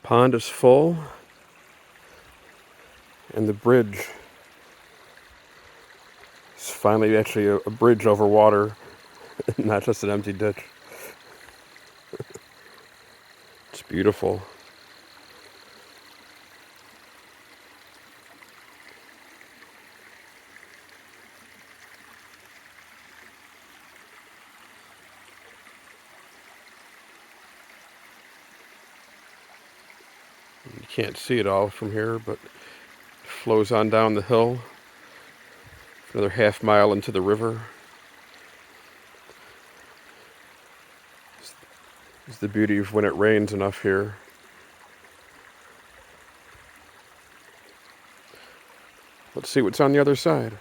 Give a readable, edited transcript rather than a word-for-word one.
Pond is full, and the bridge is finally actually a bridge over water, not just an empty ditch. It's beautiful. You can't see it all from here, but it flows on down the hill, another half mile into the river. It's the beauty of when it rains enough here. Let's see what's on the other side.